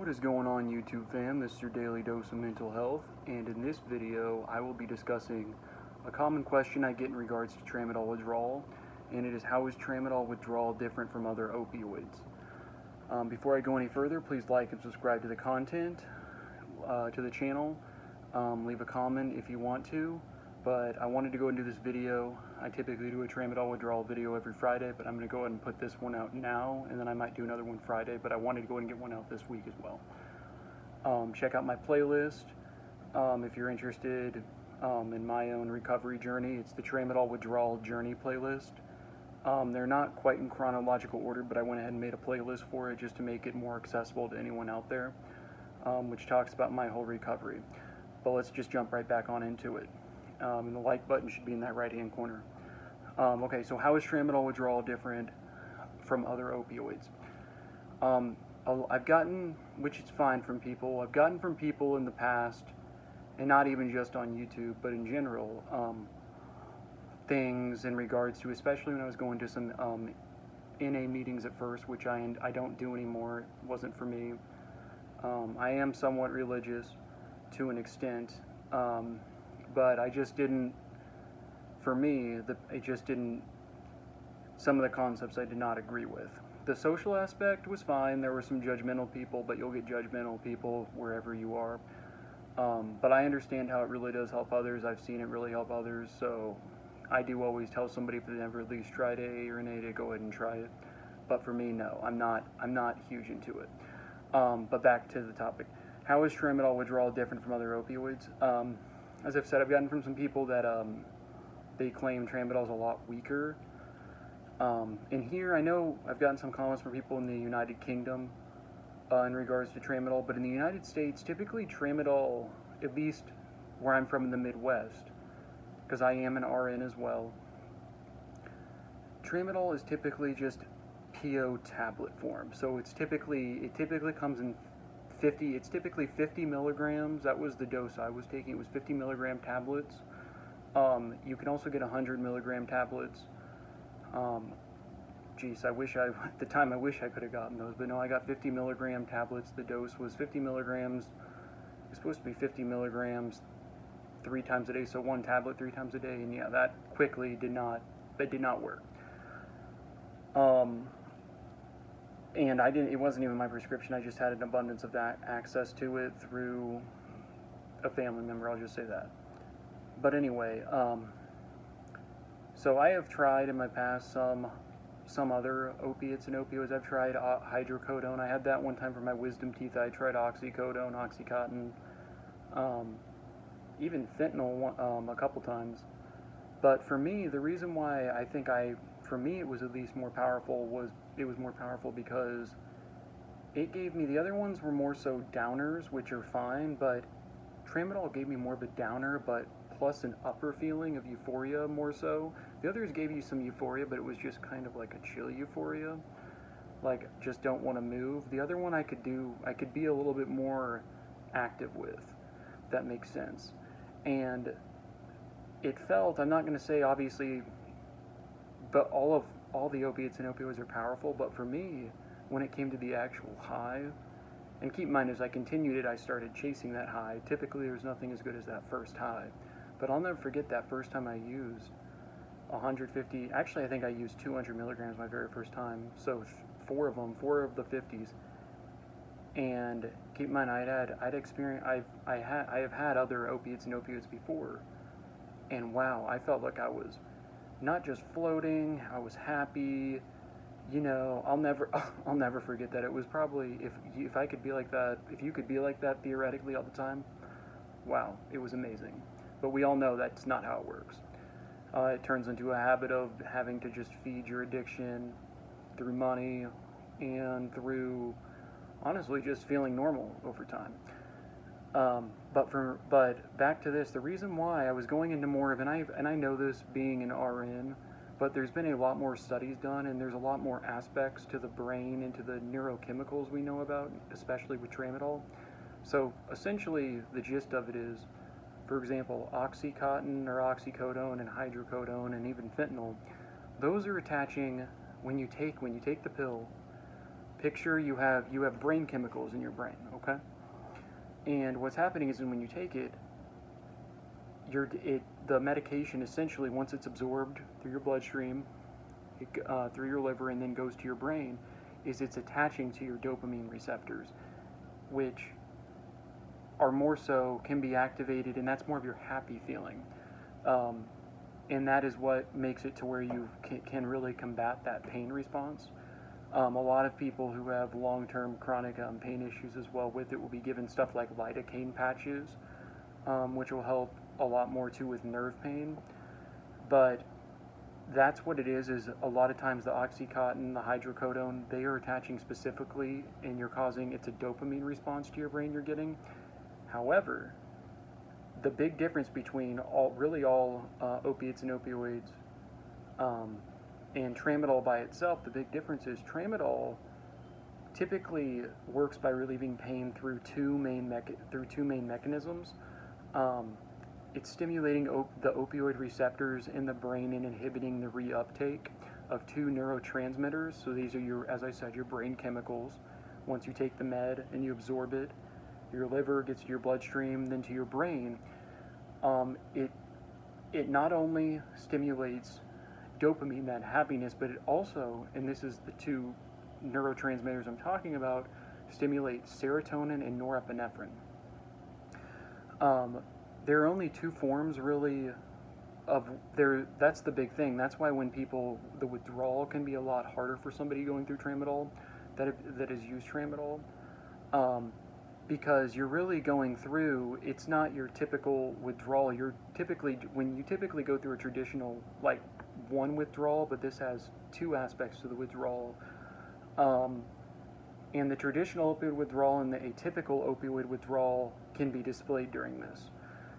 What is going on, YouTube fam? This is your daily dose of mental health, and in this video I will be discussing a common question I get in regards to tramadol withdrawal, and it is, how is tramadol withdrawal different from other opioids? Before I go any further, please like and subscribe to the content, to the channel. Leave a comment if you want to, but I wanted to go into this video. I typically do a tramadol withdrawal video every Friday, but I'm going to go ahead and put this one out now, and then I might do another one Friday, but I wanted to go ahead and get one out this week as well. Check out my playlist if you're interested in my own recovery journey. It's the tramadol withdrawal journey playlist. They're not quite in chronological order, but I went ahead and made a playlist for it just to make it more accessible to anyone out there, which talks about my whole recovery. But let's just jump right back on into it. And the like button should be in that right hand corner. Okay, so how is tramadol withdrawal different from other opioids? I've gotten, which is fine from people, I've gotten from people in the past, and not even just on YouTube, but in general, things in regards to, especially when I was going to some NA meetings at first, which I don't do anymore. It wasn't for me. I am somewhat religious to an extent, but I just didn't, for me, some of the concepts I did not agree with. The social aspect was fine. There were some judgmental people, but you'll get judgmental people wherever you are. But I understand how it really does help others. I've seen it really help others, so I do always tell somebody if they've never at least tried AA or NA to go ahead and try it. But for me, no, I'm not huge into it. But back to the topic. How is tramadol withdrawal different from other opioids? As I've said, I've gotten from some people that they claim tramadol is a lot weaker. And here, I know I've gotten some comments from people in the United Kingdom in regards to tramadol, but in the United States, typically tramadol, at least where I'm from in the Midwest, because I am an RN as well, tramadol is typically just PO tablet form. So it typically comes in 50, it's typically 50 milligrams. That was the dose I was taking. It was 50 milligram tablets. You can also get 100 milligram tablets. Geez, at the time I wish I could have gotten those, but no, I got 50 milligram tablets. The dose was 50 milligrams. It's supposed to be 50 milligrams 3 times a day, so one tablet 3 times a day, and yeah, that quickly did not work. And it wasn't even my prescription. I just had an abundance of that access to it through a family member, I'll just say that. But anyway, so I have tried in my past some other opiates and opioids. I've tried hydrocodone. I had that one time for my wisdom teeth. I tried oxycodone, oxycontin, even fentanyl a couple times. But for me, the reason why I think for me it was at least more powerful was it was more powerful because it gave me, the other ones were more so downers, which are fine, but tramadol gave me more of a downer, but plus an upper feeling of euphoria more so. The others gave you some euphoria, but it was just kind of like a chill euphoria, like just don't want to move. The other one I could be a little bit more active with, if that makes sense. And it felt, I'm not going to say obviously, but all the opiates and opioids are powerful, but for me, when it came to the actual high, and keep in mind, as I continued it, I started chasing that high. Typically, there's nothing as good as that first high. But I'll never forget that first time I used 150, actually I think I used 200 milligrams my very first time, so 4 of the 50s. And keep in mind, I have had other opiates and opioids before, and wow, I felt like I was not just floating, I was happy. You know, I'll never forget that. It was probably, if I could be like that, if you could be like that theoretically all the time, wow, it was amazing. But we all know that's not how it works. It turns into a habit of having to just feed your addiction through money and through, honestly, just feeling normal over time. But back to this, the reason why I was going into more of, and I know this being an RN, but there's been a lot more studies done, and there's a lot more aspects to the brain and to the neurochemicals we know about, especially with tramadol. So essentially, the gist of it is, for example, oxycontin or oxycodone and hydrocodone and even fentanyl, those are attaching, when you take the pill, picture you have brain chemicals in your brain, okay? And what's happening is when you take it, the medication essentially, once it's absorbed through your bloodstream, through your liver, and then goes to your brain, is it's attaching to your dopamine receptors, which are more so, can be activated, and that's more of your happy feeling. And that is what makes it to where you can really combat that pain response. A lot of people who have long-term chronic pain issues as well with it will be given stuff like lidocaine patches, which will help a lot more too with nerve pain. But that's what it is a lot of times the Oxycontin, the hydrocodone, they are attaching specifically, and it's a dopamine response to your brain you're getting. However, the big difference between all opiates and opioids and tramadol by itself, the big difference is tramadol typically works by relieving pain through two main mechanisms. It's stimulating the opioid receptors in the brain and inhibiting the reuptake of two neurotransmitters. So these are as I said, your brain chemicals. Once you take the med and you absorb it, your liver gets to your bloodstream, then to your brain. It not only stimulates dopamine, that happiness, but it also, and this is the two neurotransmitters I'm talking about, stimulate serotonin and norepinephrine. There are only two forms really that's the big thing. That's why when the withdrawal can be a lot harder for somebody going through tramadol that has used tramadol, because you're really going through, it's not your typical withdrawal. When you typically go through a traditional, like, one withdrawal, but this has two aspects to the withdrawal. And the traditional opioid withdrawal and the atypical opioid withdrawal can be displayed during this.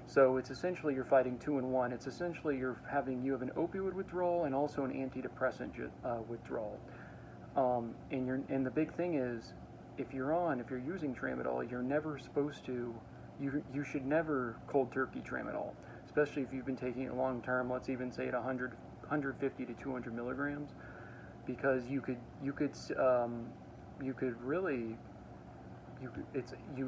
So it's essentially you're fighting two in one. It's essentially you have an opioid withdrawal and also an antidepressant withdrawal. And the big thing is, if you're using tramadol, you're never supposed to, you should never cold turkey tramadol, especially if you've been taking it long term. Let's even say at 150 to 200 milligrams, because you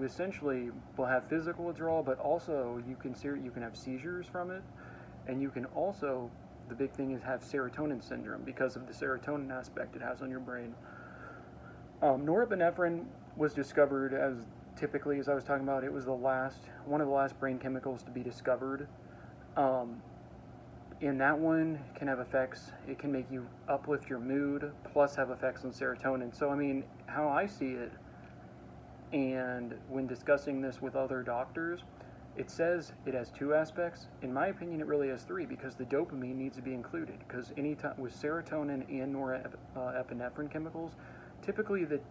essentially will have physical withdrawal, but also you can have seizures from it, and you can also, the big thing is, have serotonin syndrome because of the serotonin aspect it has on your brain. Norepinephrine was discovered as I was talking about, it was one of the last brain chemicals to be discovered. And that one can have effects, it can make you uplift your mood, plus have effects on serotonin. So, I mean, how I see it, and when discussing this with other doctors, it says it has two aspects. In my opinion, it really has three, because the dopamine needs to be included. Because anytime with serotonin and norepinephrine chemicals, typically the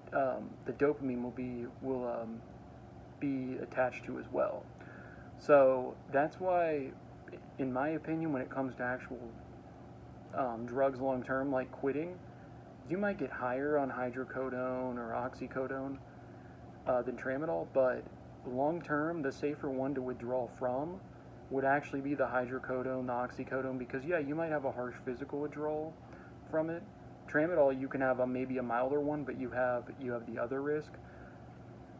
dopamine will be attached to as well. So that's why, in my opinion, when it comes to actual drugs long term, like quitting, you might get higher on hydrocodone or oxycodone than tramadol, but long term, the safer one to withdraw from would actually be the hydrocodone, the oxycodone, because you might have a harsh physical withdrawal from it. Tramadol, you can have maybe a milder one, but you have the other risk.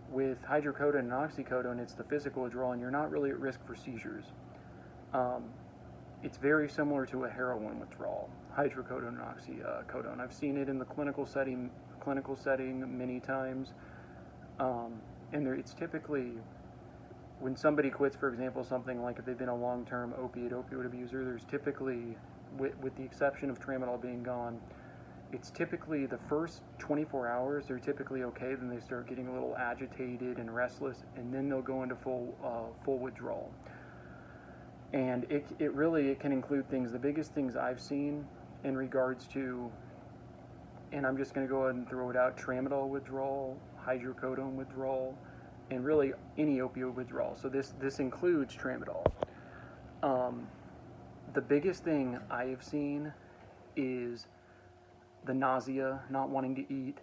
With hydrocodone and oxycodone, it's the physical withdrawal, and you're not really at risk for seizures. It's very similar to a heroin withdrawal, hydrocodone and oxycodone. I've seen it in the clinical setting many times. And it's typically, when somebody quits, for example, something like if they've been a long-term opioid abuser, there's typically, with the exception of tramadol being gone, it's typically the first 24 hours, they're typically okay, then they start getting a little agitated and restless, and then they'll go into full withdrawal. And it can include things, the biggest things I've seen in regards to, and I'm just going to go ahead and throw it out, tramadol withdrawal, hydrocodone withdrawal, and really any opioid withdrawal. So this includes tramadol. The biggest thing I have seen is the nausea, not wanting to eat.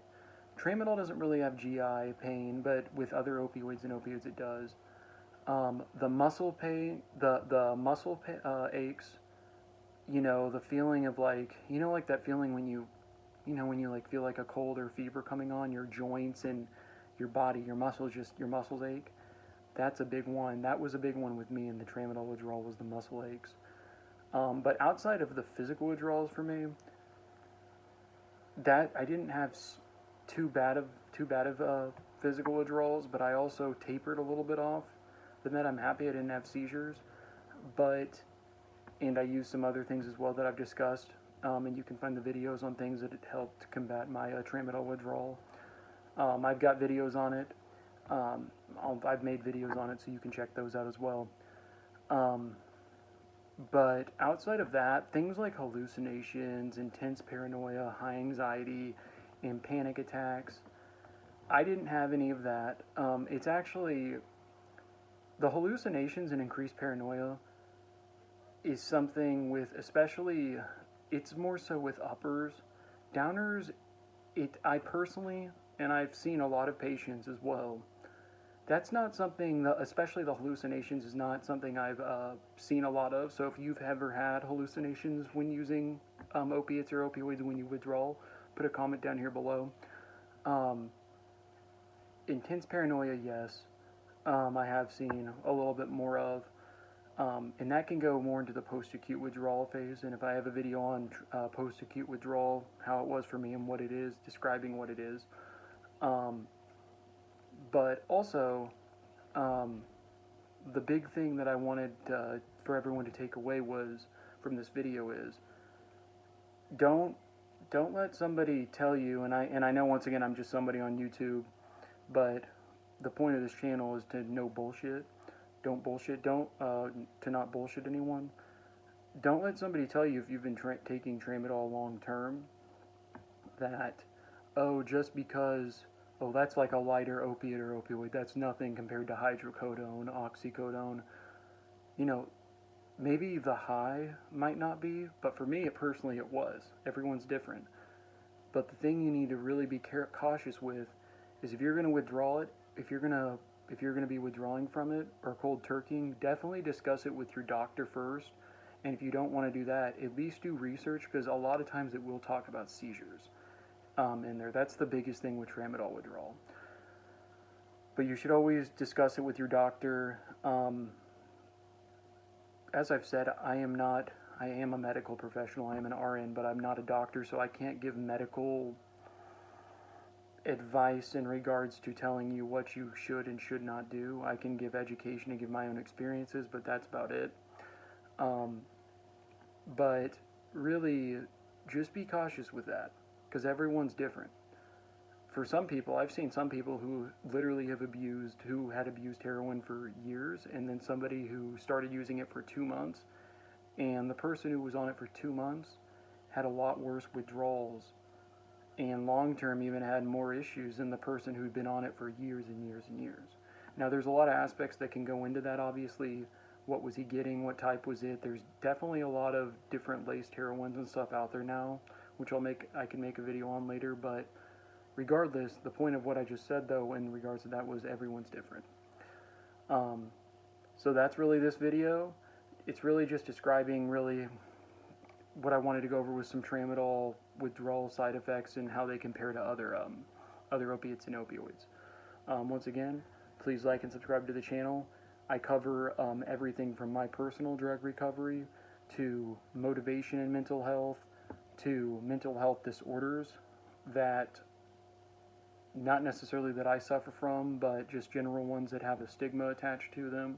Tramadol doesn't really have GI pain, but with other opioids and opioids it does. The muscle pain, the muscle aches, the feeling of like that feeling when you you know, when you like feel like a cold or fever coming on, your joints and your body, your muscles ache. That's a big one. That was a big one with me in the tramadol withdrawal, was the muscle aches. But outside of the physical withdrawals for me, that I didn't have too bad of physical withdrawals, but I also tapered a little bit off the med. I'm happy I didn't have seizures, but and I used some other things as well that I've discussed. And you can find the videos on things that it helped combat my tramadol withdrawal. I've got videos on it. I've made videos on it, so you can check those out as well. But outside of that, things like hallucinations, intense paranoia, high anxiety, and panic attacks, I didn't have any of that. It's actually the hallucinations and increased paranoia is something with, especially, it's more so with uppers. Downers, I personally, and I've seen a lot of patients as well, that's not something, especially the hallucinations, is not something I've seen a lot of. So if you've ever had hallucinations when using opiates or opioids when you withdraw, put a comment down here below. Intense paranoia, yes, I have seen a little bit more of. And that can go more into the post-acute withdrawal phase. And if I have a video on post-acute withdrawal, how it was for me and what it is, describing what it is. But also, the big thing that I wanted for everyone to take away was from this video is don't let somebody tell you, and I know once again I'm just somebody on YouTube, but the point of this channel is to no bullshit. Don't bullshit. To not bullshit anyone. Don't let somebody tell you if you've been taking tramadol long term that, oh, just because, oh, that's like a lighter opiate or opioid, that's nothing compared to hydrocodone, oxycodone. You know, maybe the high might not be, but for me, personally, it was. Everyone's different. But the thing you need to really be cautious with is if you're going to withdraw it, if you're going to be withdrawing from it or cold turkeying, definitely discuss it with your doctor first. And if you don't want to do that, at least do research, because a lot of times it will talk about seizures in there. That's the biggest thing with tramadol withdrawal. But you should always discuss it with your doctor. As I've said, I am a medical professional. I am an RN, but I'm not a doctor, so I can't give medical advice in regards to telling you what you should and should not do. I can give education and give my own experiences, but that's about it. But really, just be cautious with that, because everyone's different. For some people, I've seen some people who literally who had abused heroin for years, and then somebody who started using it for 2 months, and the person who was on it for 2 months had a lot worse withdrawals, and long term even had more issues than the person who'd been on it for years and years and years. Now, there's a lot of aspects that can go into that, obviously. What was he getting? What type was it? There's definitely a lot of different laced heroines and stuff out there now, which I can make a video on later, but regardless, the point of what I just said, though, in regards to that, was everyone's different. So that's really this video. It's really just describing really what I wanted to go over with some tramadol withdrawal side effects and how they compare to other opiates and opioids. Once again, please like and subscribe to the channel. I cover everything from my personal drug recovery to motivation and mental health to mental health disorders that not necessarily that I suffer from, but just general ones that have a stigma attached to them.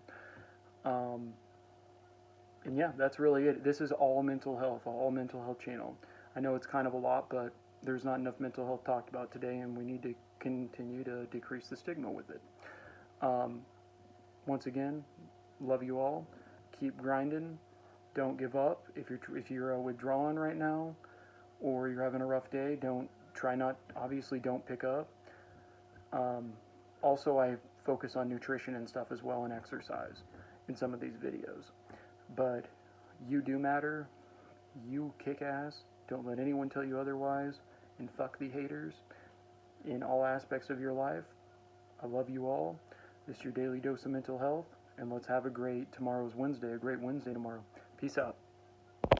And yeah, that's really it. This is all mental health channel. I know it's kind of a lot, but there's not enough mental health talked about today, and we need to continue to decrease the stigma with it. Once again, love you all. Keep grinding. Don't give up. If you're withdrawing right now, or you're having a rough day, don't pick up. Also, I focus on nutrition and stuff as well, and exercise in some of these videos. But you do matter. You kick ass. Don't let anyone tell you otherwise. And fuck the haters in all aspects of your life. I love you all. This is your daily dose of mental health. And let's have a great Wednesday tomorrow. Peace out.